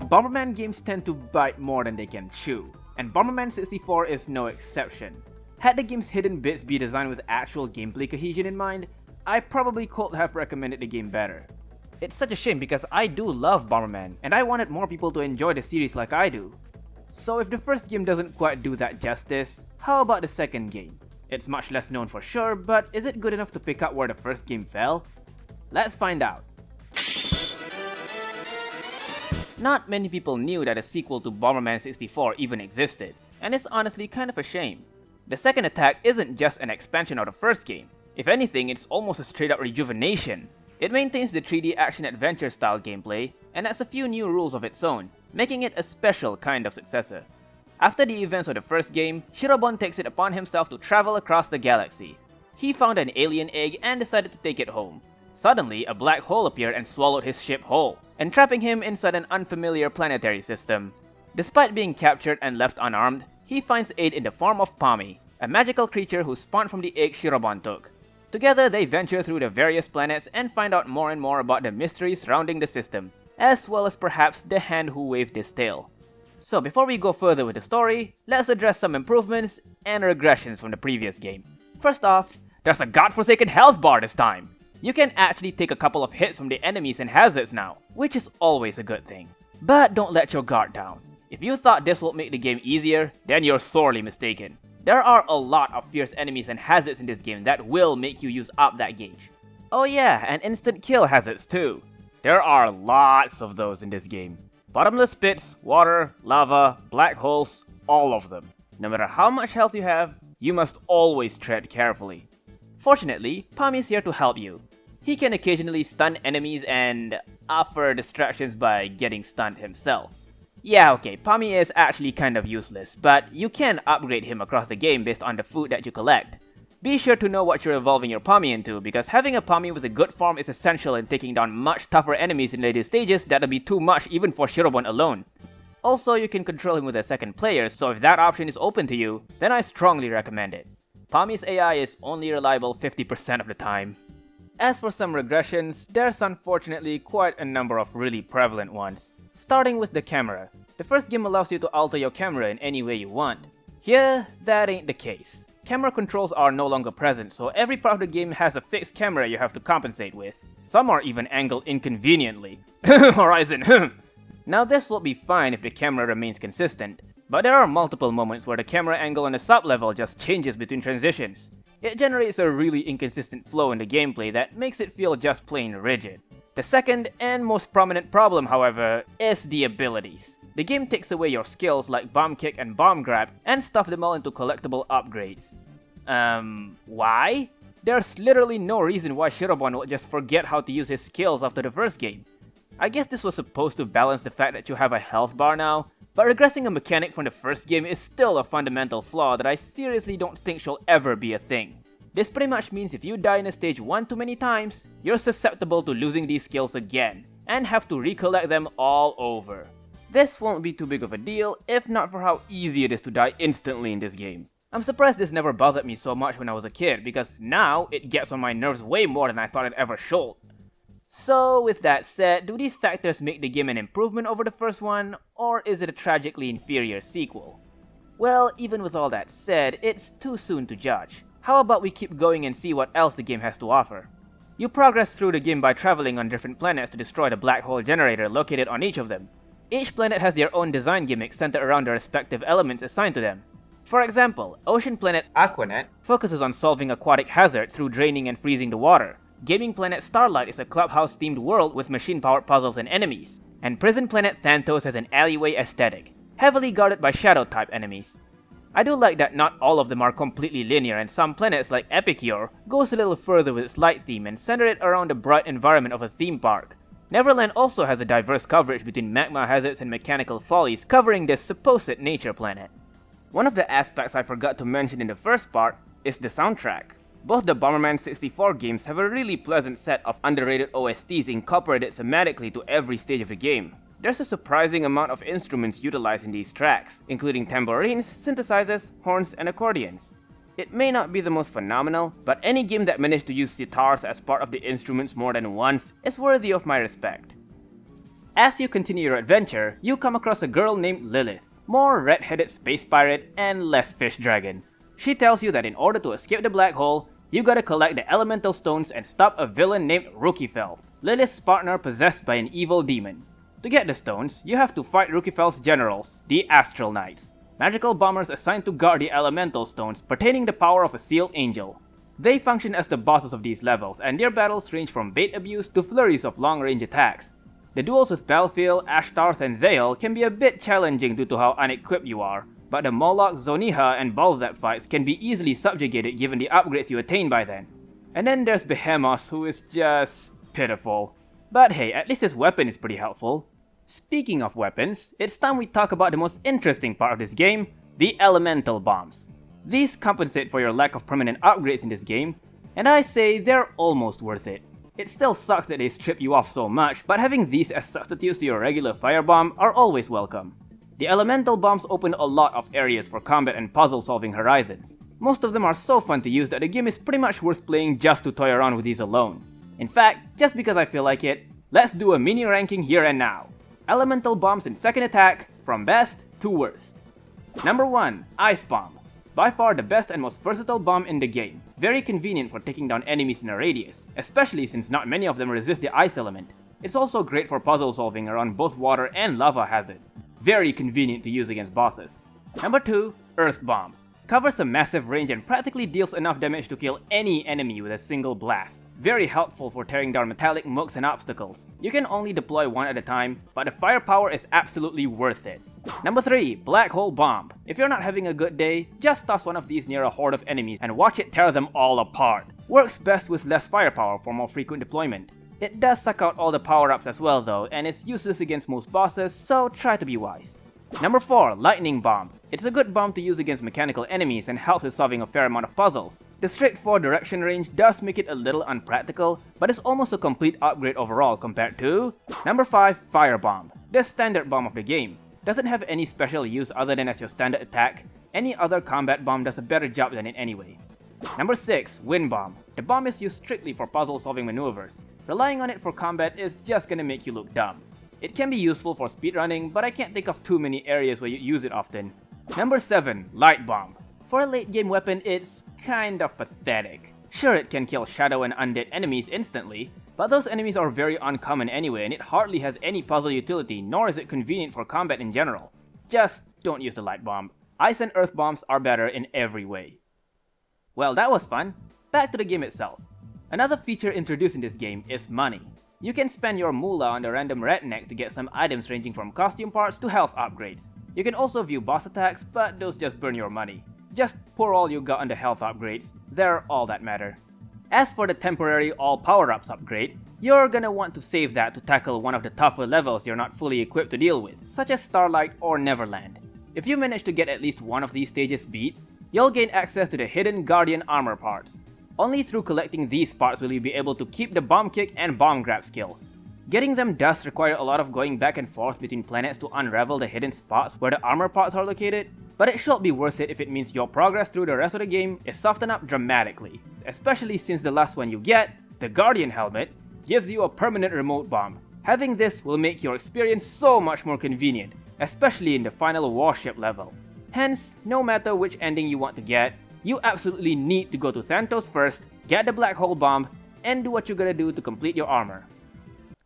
Bomberman games tend to bite more than they can chew, and Bomberman 64 is no exception. Had the game's hidden bits be designed with actual gameplay cohesion in mind, I probably could have recommended the game better. It's such a shame because I do love Bomberman, and I wanted more people to enjoy the series like I do. So if the first game doesn't quite do that justice, how about the second game? It's much less known for sure, but is it good enough to pick up where the first game fell? Let's find out. Not many people knew that a sequel to Bomberman 64 even existed, and it's honestly kind of a shame. The second attack isn't just an expansion of the first game. If anything, it's almost a straight up rejuvenation. It maintains the 3D action-adventure style gameplay, and adds a few new rules of its own, making it a special kind of successor. After the events of the first game, Shirobon takes it upon himself to travel across the galaxy. He found an alien egg and decided to take it home. Suddenly, a black hole appeared and swallowed his ship whole, entrapping him inside an unfamiliar planetary system. Despite being captured and left unarmed, he finds aid in the form of Pommy, a magical creature who spawned from the egg Shirobon took. Together, they venture through the various planets and find out more and more about the mysteries surrounding the system, as well as perhaps the hand who waved his tail. So before we go further with the story, let's address some improvements and regressions from the previous game. First off, there's a godforsaken health bar this time! You can actually take a couple of hits from the enemies and hazards now, which is always a good thing. But don't let your guard down. If you thought this would make the game easier, then you're sorely mistaken. There are a lot of fierce enemies and hazards in this game that will make you use up that gauge. Oh yeah, and instant kill hazards too. There are lots of those in this game. Bottomless pits, water, lava, black holes, all of them. No matter how much health you have, you must always tread carefully. Fortunately, Pommy is here to help you. He can occasionally stun enemies and offer distractions by getting stunned himself. Yeah, okay, Pommy is actually kind of useless, but you can upgrade him across the game based on the food that you collect. Be sure to know what you're evolving your Pommy into, because having a Pommy with a good form is essential in taking down much tougher enemies in later stages that'll be too much even for Shirobon alone. Also, you can control him with a second player, so if that option is open to you, then I strongly recommend it. Pommy's AI is only reliable 50% of the time. As for some regressions, there's unfortunately quite a number of really prevalent ones. Starting with the camera. The first game allows you to alter your camera in any way you want. Here, that ain't the case. Camera controls are no longer present, so every part of the game has a fixed camera you have to compensate with. Some are even angled inconveniently. Horizon. Now this will be fine if the camera remains consistent, but there are multiple moments where the camera angle on a sub-level just changes between transitions. It generates a really inconsistent flow in the gameplay that makes it feel just plain rigid. The second and most prominent problem, however, is the abilities. The game takes away your skills like Bomb Kick and Bomb Grab and stuff them all into collectible upgrades. Why? There's literally no reason why Shirobon would just forget how to use his skills after the first game. I guess this was supposed to balance the fact that you have a health bar now, but regressing a mechanic from the first game is still a fundamental flaw that I seriously don't think shall ever be a thing. This pretty much means if you die in a stage one too many times, you're susceptible to losing these skills again, and have to recollect them all over. This won't be too big of a deal if not for how easy it is to die instantly in this game. I'm surprised this never bothered me so much when I was a kid, because now it gets on my nerves way more than I thought it ever should. So with that said, do these factors make the game an improvement over the first one, or is it a tragically inferior sequel? Well, even with all that said, it's too soon to judge. How about we keep going and see what else the game has to offer? You progress through the game by traveling on different planets to destroy the black hole generator located on each of them. Each planet has their own design gimmicks centered around the respective elements assigned to them. For example, Ocean Planet Aquanet focuses on solving aquatic hazards through draining and freezing the water. Gaming Planet Starlight is a clubhouse-themed world with machine-powered puzzles and enemies. And Prison Planet Thantos has an alleyway aesthetic, heavily guarded by shadow-type enemies. I do like that not all of them are completely linear, and some planets like Epicure goes a little further with its light theme and center it around the bright environment of a theme park. Neverland also has a diverse coverage between magma hazards and mechanical follies covering this supposed nature planet. One of the aspects I forgot to mention in the first part is the soundtrack. Both the Bomberman 64 games have a really pleasant set of underrated OSTs incorporated thematically to every stage of the game. There's a surprising amount of instruments utilized in these tracks, including tambourines, synthesizers, horns, and accordions. It may not be the most phenomenal, but any game that managed to use sitars as part of the instruments more than once is worthy of my respect. As you continue your adventure, you come across a girl named Lilith, more red-headed space pirate and less fish dragon. She tells you that in order to escape the black hole, you gotta collect the elemental stones and stop a villain named Rookiefelth, Lilith's partner possessed by an evil demon. To get the stones, you have to fight Rookiefelth's generals, the Astral Knights, magical bombers assigned to guard the elemental stones pertaining the power of a sealed angel. They function as the bosses of these levels, and their battles range from bait abuse to flurries of long-range attacks. The duels with Belfiel, Ashtarth, and Zael can be a bit challenging due to how unequipped you are, but the Moloch, Zoniha, and Balzap fights can be easily subjugated given the upgrades you attain by then. And then there's Behemoth, who is just pitiful. But hey, at least his weapon is pretty helpful. Speaking of weapons, it's time we talk about the most interesting part of this game, the elemental bombs. These compensate for your lack of permanent upgrades in this game, and I say they're almost worth it. It still sucks that they strip you off so much, but having these as substitutes to your regular firebomb are always welcome. The elemental bombs open a lot of areas for combat and puzzle-solving horizons. Most of them are so fun to use that the game is pretty much worth playing just to toy around with these alone. In fact, just because I feel like it, let's do a mini ranking here and now. Elemental bombs in second attack, from best to worst. Number 1. Ice Bomb. By far the best and most versatile bomb in the game. Very convenient for taking down enemies in a radius, especially since not many of them resist the ice element. It's also great for puzzle solving around both water and lava hazards. Very convenient to use against bosses. Number 2. Earth Bomb. Covers a massive range and practically deals enough damage to kill any enemy with a single blast. Very helpful for tearing down metallic mooks and obstacles. You can only deploy one at a time, but the firepower is absolutely worth it. Number 3. Black Hole Bomb. If you're not having a good day, just toss one of these near a horde of enemies and watch it tear them all apart. Works best with less firepower for more frequent deployment. It does suck out all the power-ups as well though, and it's useless against most bosses, so try to be wise. Number 4. Lightning Bomb. It's a good bomb to use against mechanical enemies and helps with solving a fair amount of puzzles. The strict 4 direction range does make it a little unpractical, but it's almost a complete upgrade overall compared to... Number 5. Fire Bomb. The standard bomb of the game. Doesn't have any special use other than as your standard attack. Any other combat bomb does a better job than it anyway. Number 6. Wind Bomb. The bomb is used strictly for puzzle solving maneuvers. Relying on it for combat is just gonna make you look dumb. It can be useful for speedrunning, but I can't think of too many areas where you use it often. Number 7. Light Bomb. For a late game weapon, it's kind of pathetic. Sure, it can kill shadow and undead enemies instantly, but those enemies are very uncommon anyway and it hardly has any puzzle utility, nor is it convenient for combat in general. Just don't use the light bomb. Ice and earth bombs are better in every way. Well, that was fun. Back to the game itself. Another feature introduced in this game is money. You can spend your moolah on the random redneck to get some items ranging from costume parts to health upgrades. You can also view boss attacks, but those just burn your money. Just pour all you got on the health upgrades, they're all that matter. As for the temporary all power-ups upgrade, you're gonna want to save that to tackle one of the tougher levels you're not fully equipped to deal with, such as Starlight or Neverland. If you manage to get at least one of these stages beat, you'll gain access to the hidden Guardian armor parts. Only through collecting these parts will you be able to keep the bomb kick and bomb grab skills. Getting them does require a lot of going back and forth between planets to unravel the hidden spots where the armor parts are located, but it should be worth it if it means your progress through the rest of the game is softened up dramatically, especially since the last one you get, the Guardian helmet, gives you a permanent remote bomb. Having this will make your experience so much more convenient, especially in the final warship level. Hence, no matter which ending you want to get, you absolutely need to go to Thantos first, get the black hole bomb, and do what you gotta do to complete your armor.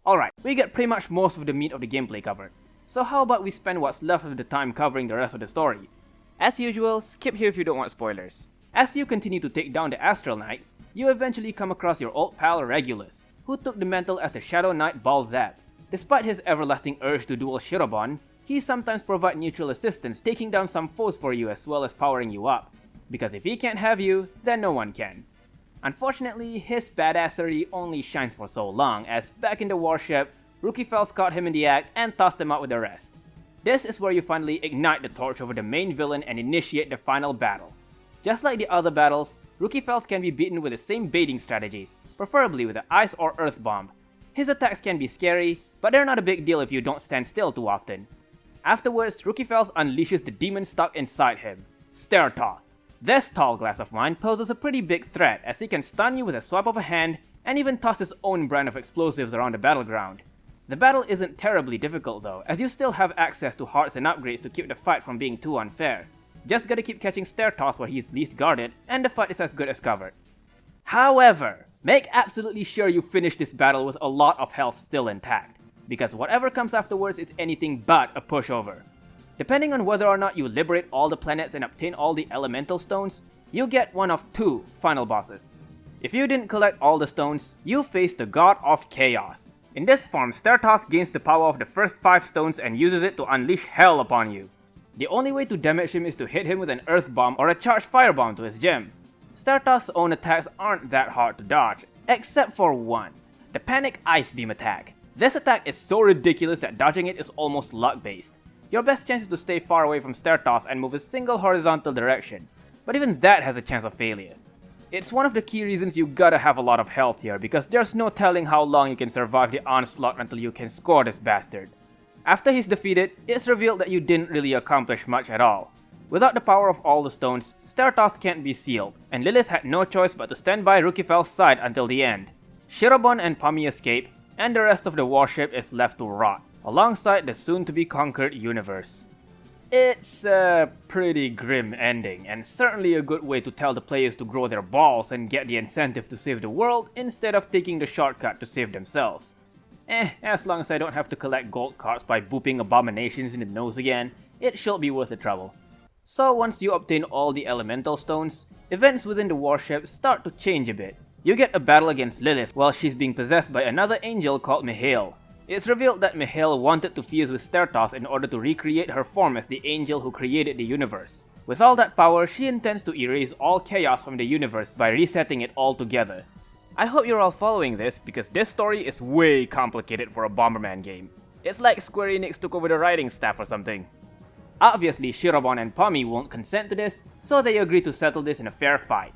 Alright, we get pretty much most of the meat of the gameplay covered, so how about we spend what's left of the time covering the rest of the story? As usual, skip here if you don't want spoilers. As you continue to take down the Astral Knights, you eventually come across your old pal Regulus, who took the mantle as the Shadow Knight Balzap. Despite his everlasting urge to duel Shirobon, he sometimes provides neutral assistance, taking down some foes for you as well as powering you up. Because if he can't have you, then no one can. Unfortunately, his badassery only shines for so long, as back in the warship, Rookiefelth caught him in the act and tossed him out with the rest. This is where you finally ignite the torch over the main villain and initiate the final battle. Just like the other battles, Rookiefelth can be beaten with the same baiting strategies, preferably with the ice or earth bomb. His attacks can be scary, but they're not a big deal if you don't stand still too often. Afterwards, Rookiefelth unleashes the demon stuck inside him, Stertoth. This tall glass of wine poses a pretty big threat as he can stun you with a swipe of a hand and even toss his own brand of explosives around the battleground. The battle isn't terribly difficult though, as you still have access to hearts and upgrades to keep the fight from being too unfair. Just gotta keep catching Stertoth where he's least guarded, and the fight is as good as covered. However, make absolutely sure you finish this battle with a lot of health still intact, because whatever comes afterwards is anything but a pushover. Depending on whether or not you liberate all the planets and obtain all the elemental stones, you get one of two final bosses. If you didn't collect all the stones, you face the God of Chaos. In this form, Stertoth gains the power of the first 5 stones and uses it to unleash hell upon you. The only way to damage him is to hit him with an earth bomb or a charged fire bomb to his gem. Stertoth's own attacks aren't that hard to dodge, except for one, the Panic Ice Beam attack. This attack is so ridiculous that dodging it is almost luck-based. Your best chance is to stay far away from Stertoth and move a single horizontal direction, but even that has a chance of failure. It's one of the key reasons you gotta have a lot of health here, because there's no telling how long you can survive the onslaught until you can score this bastard. After he's defeated, it's revealed that you didn't really accomplish much at all. Without the power of all the stones, Stertoth can't be sealed, and Lilith had no choice but to stand by Rukifel's side until the end. Shirobon and Pami escape, and the rest of the warship is left to rot, alongside the soon-to-be-conquered universe. It's a pretty grim ending, and certainly a good way to tell the players to grow their balls and get the incentive to save the world instead of taking the shortcut to save themselves. As long as I don't have to collect gold cards by booping abominations in the nose again, it should be worth the trouble. So once you obtain all the elemental stones, events within the warship start to change a bit. You get a battle against Lilith while she's being possessed by another angel called Mihail. It's revealed that Mihail wanted to fuse with Stertoth in order to recreate her form as the angel who created the universe. With all that power, she intends to erase all chaos from the universe by resetting it all together. I hope you're all following this, because this story is way complicated for a Bomberman game. It's like Square Enix took over the writing staff or something. Obviously, Shirobon and Pami won't consent to this, so they agree to settle this in a fair fight.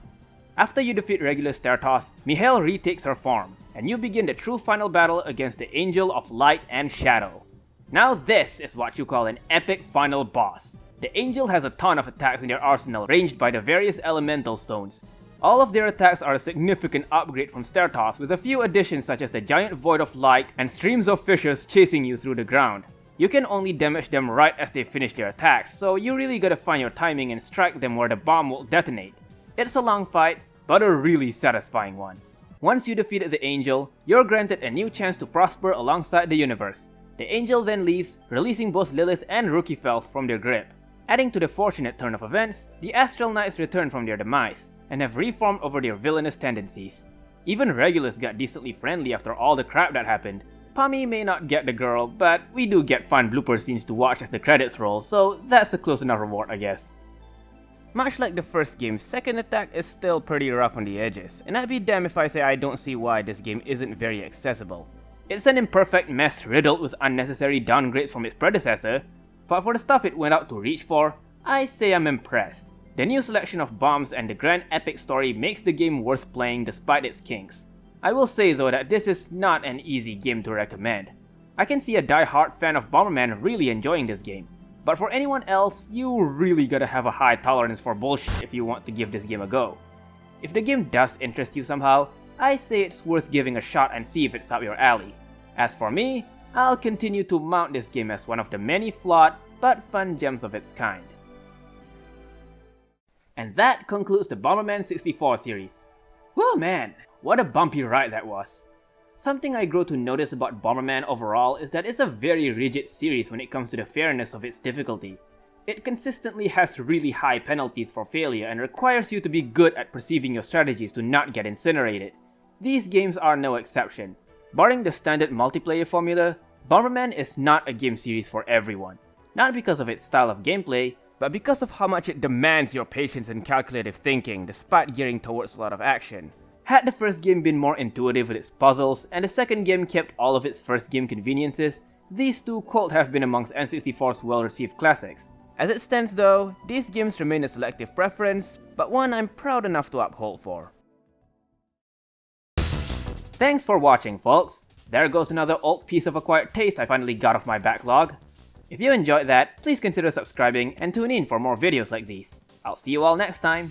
After you defeat regular Stertoth, Mihail retakes her form, and you begin the true final battle against the Angel of Light and Shadow. Now this is what you call an epic final boss. The Angel has a ton of attacks in their arsenal ranged by the various elemental stones. All of their attacks are a significant upgrade from Stertoth, with a few additions such as the giant void of light and streams of fissures chasing you through the ground. You can only damage them right as they finish their attacks, so you really gotta find your timing and strike them where the bomb will detonate. It's a long fight, but a really satisfying one. Once you defeated the Angel, you're granted a new chance to prosper alongside the universe. The Angel then leaves, releasing both Lilith and Rukifelth from their grip. Adding to the fortunate turn of events, the Astral Knights return from their demise, and have reformed over their villainous tendencies. Even Regulus got decently friendly after all the crap that happened. Pami may not get the girl, but we do get fun blooper scenes to watch as the credits roll, so that's a close enough reward, I guess. Much like the first game's second attack is still pretty rough on the edges, and I'd be damned if I say I don't see why this game isn't very accessible. It's an imperfect mess riddled with unnecessary downgrades from its predecessor, but for the stuff it went out to reach for, I say I'm impressed. The new selection of bombs and the grand epic story makes the game worth playing despite its kinks. I will say though that this is not an easy game to recommend. I can see a die-hard fan of Bomberman really enjoying this game, but for anyone else, you really gotta have a high tolerance for bullshit if you want to give this game a go. If the game does interest you somehow, I say it's worth giving a shot and see if it's up your alley. As for me, I'll continue to mount this game as one of the many flawed but fun gems of its kind. And that concludes the Bomberman 64 series. Whoa man, what a bumpy ride that was. Something I grow to notice about Bomberman overall is that it's a very rigid series when it comes to the fairness of its difficulty. It consistently has really high penalties for failure and requires you to be good at perceiving your strategies to not get incinerated. These games are no exception. Barring the standard multiplayer formula, Bomberman is not a game series for everyone. Not because of its style of gameplay, but because of how much it demands your patience and calculative thinking despite gearing towards a lot of action. Had the first game been more intuitive with its puzzles, and the second game kept all of its first game conveniences, these two could have been amongst N64's well-received classics. As it stands though, these games remain a selective preference, but one I'm proud enough to uphold for. Thanks for watching, folks! There goes another old piece of acquired taste I finally got off my backlog. If you enjoyed that, please consider subscribing and tune in for more videos like these. I'll see you all next time.